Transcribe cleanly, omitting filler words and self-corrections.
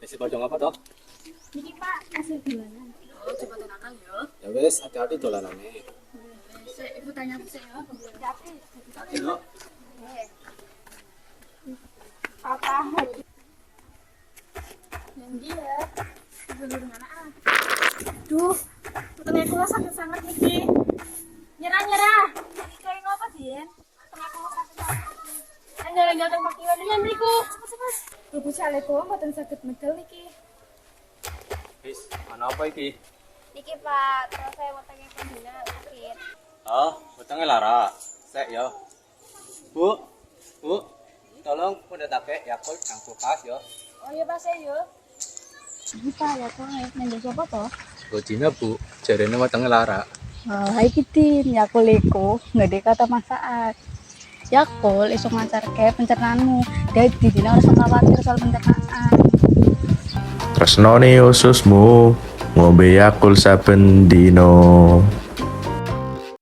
Isi bojong apa toh? Ini Pak, hasil dolanan. Oh, coba nakal ya. Ya wes, hati-hati dolanane. Ibu tanya aku sih ya. Tapi, Hati lo. Papa, Yang dia. Dulu mana ah? Duh, tengah kula sakit sangat niki. Nyerah. kayak ngapa Din? Tengah kalau sakit. Enggak teng pakiwan yan mriku. Cepet. Ibu cale kok mboten saged medal niki. Wis, ana apa iki? Niki Pak, terus saya mau tanya kondisinya sakit. Oh, utangnya Lara. Sek yo. Bu. Tolong mudetake Yakult yang kulkas yo. Oh iya Pak, saya yuk. Ibu Pak, ya kok nang sapa to? Bojina Bu, jarene wetenge Lara. Hai Kitin, Yakul iku nggak ada kata manfaat. Yakul iso ngacarke pencernaanmu. Jadi dina harus khawatir soal pencernaan. Tresnone ususmu ngombe Yakult saben dino.